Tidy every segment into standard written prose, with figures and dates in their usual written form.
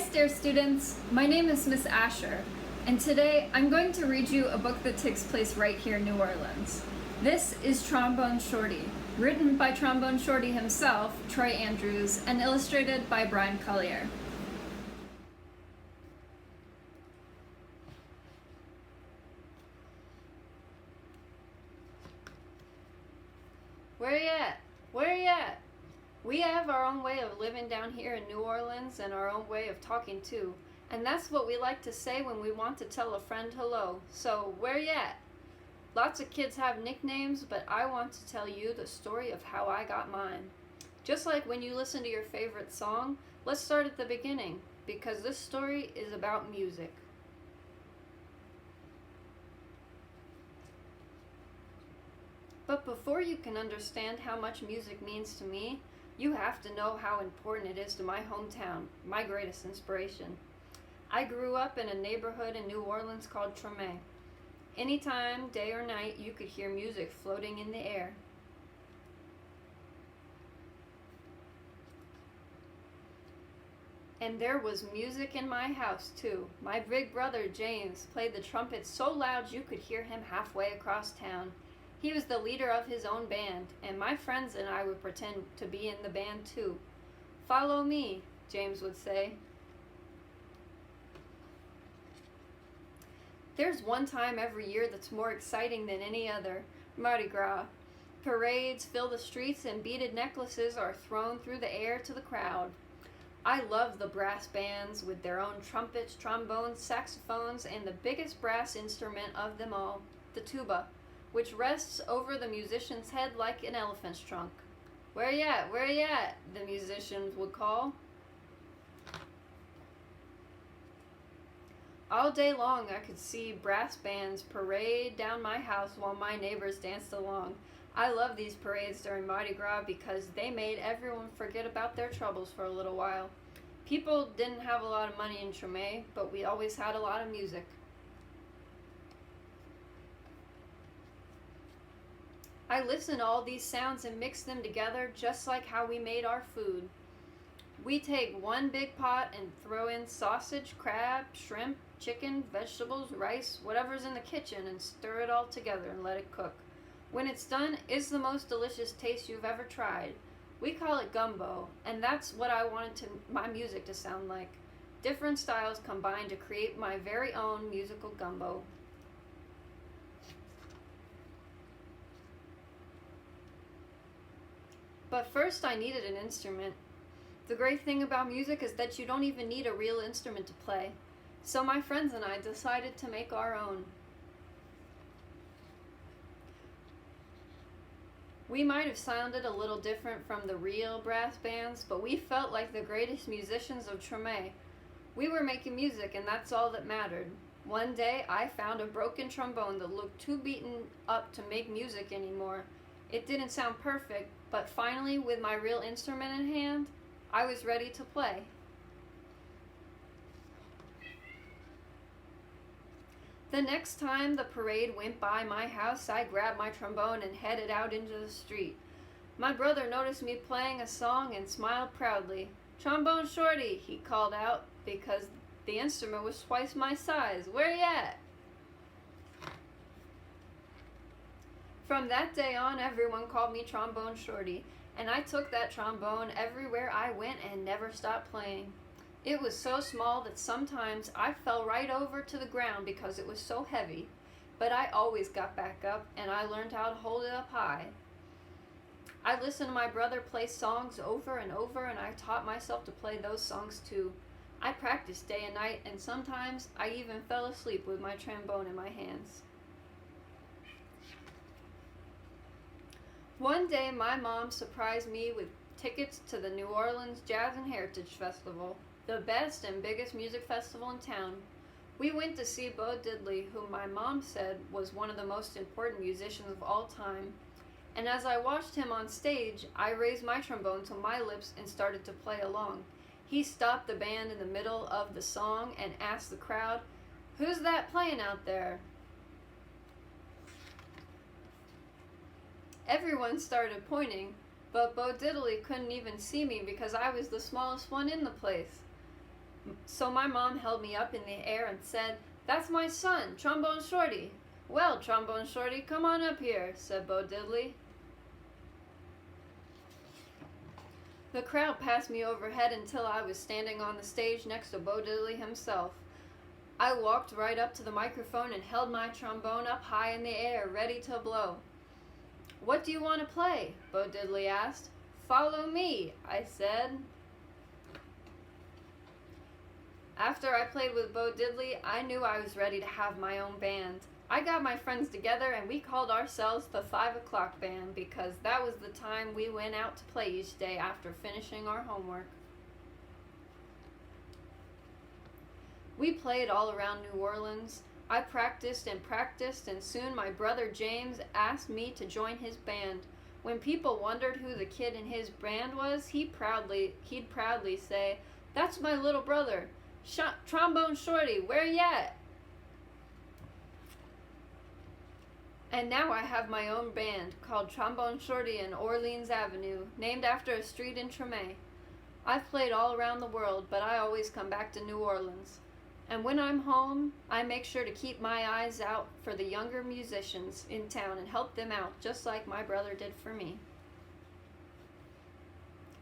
Stair students, my name is Miss Asher, and today I'm going to read you a book that takes place right here in New Orleans. This is Trombone Shorty, written by Trombone Shorty himself, Troy Andrews, and illustrated by Brian Collier. Where you at? Where you at? We have our own way of living down here in New Orleans and our own way of talking too. And that's what we like to say when we want to tell a friend hello. So, where you at? Lots of kids have nicknames, but I want to tell you the story of how I got mine. Just like when you listen to your favorite song, let's start at the beginning, because this story is about music. But before you can understand how much music means to me, you have to know how important it is to my hometown, my greatest inspiration. I grew up in a neighborhood in New Orleans called Trombone. Anytime, day or night, you could hear music floating in the air. And there was music in my house too. My big brother James played the trumpet so loud you could hear him halfway across town. He was the leader of his own band, and my friends and I would pretend to be in the band too. "Follow me," James would say. There's one time every year that's more exciting than any other: Mardi Gras. Parades fill the streets and beaded necklaces are thrown through the air to the crowd. I love the brass bands with their own trumpets, trombones, saxophones, and the biggest brass instrument of them all, the tuba, which rests over the musician's head like an elephant's trunk. "Where you at? Where you at?" the musicians would call. All day long I could see brass bands parade down my house while my neighbors danced along. I love these parades during Mardi Gras because they made everyone forget about their troubles for a little while. People didn't have a lot of money in Trombone, but we always had a lot of music. I listen to all these sounds and mix them together just like how we made our food. We take one big pot and throw in sausage, crab, shrimp, chicken, vegetables, rice, whatever's in the kitchen, and stir it all together and let it cook. When it's done, it's the most delicious taste you've ever tried. We call it gumbo, and that's what I wanted my music to sound like. Different styles combined to create my very own musical gumbo. But first I needed an instrument. The great thing about music is that you don't even need a real instrument to play. So my friends and I decided to make our own. We might have sounded a little different from the real brass bands, but we felt like the greatest musicians of Trombone. We were making music, and that's all that mattered. One day I found a broken trombone that looked too beaten up to make music anymore. It didn't sound perfect, but finally, with my real instrument in hand, I was ready to play. The next time the parade went by my house, I grabbed my trombone and headed out into the street. My brother noticed me playing a song and smiled proudly. "Trombone Shorty," he called out, because the instrument was twice my size. "Where you at?" From that day on, everyone called me Trombone Shorty, and I took that trombone everywhere I went and never stopped playing. It was so small that sometimes I fell right over to the ground because it was so heavy, but I always got back up and I learned how to hold it up high. I listened to my brother play songs over and over, and I taught myself to play those songs too. I practiced day and night, and sometimes I even fell asleep with my trombone in my hands. One day my mom surprised me with tickets to the New Orleans Jazz and Heritage Festival, the best and biggest music festival in town. We went to see Bo Diddley, who my mom said was one of the most important musicians of all time. And as I watched him on stage, I raised my trombone to my lips and started to play along. He stopped the band in the middle of the song and asked the crowd, "Who's that playing out there?" Everyone started pointing, but Bo Diddley couldn't even see me because I was the smallest one in the place. So my mom held me up in the air and said, "That's my son, Trombone Shorty." "Well, Trombone Shorty, come on up here," said Bo Diddley. The crowd passed me overhead until I was standing on the stage next to Bo Diddley himself. I walked right up to the microphone and held my trombone up high in the air, ready to blow. "What do you want to play?" Bo Diddley asked. "Follow me," I said. After I played with Bo Diddley, I knew I was ready to have my own band. I got my friends together and we called ourselves the 5 o'clock band because that was the time we went out to play each day after finishing our homework. We played all around New Orleans. I practiced and soon my brother James asked me to join his band. When people wondered who the kid in his band was, he'd proudly say, "That's my little brother, Trombone Shorty, where ya?" And now I have my own band called Trombone Shorty in Orleans Avenue, named after a street in Treme. I've played all around the world, but I always come back to New Orleans. And when I'm home, I make sure to keep my eyes out for the younger musicians in town and help them out, just like my brother did for me.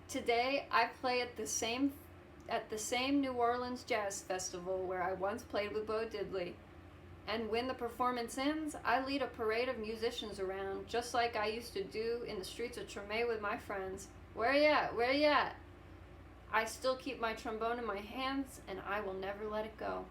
Today, I play at the same New Orleans Jazz Festival where I once played with Bo Diddley. And when the performance ends, I lead a parade of musicians around, just like I used to do in the streets of Treme with my friends. "Where ya at? Where ya at?" I still keep my trombone in my hands, and I will never let it go.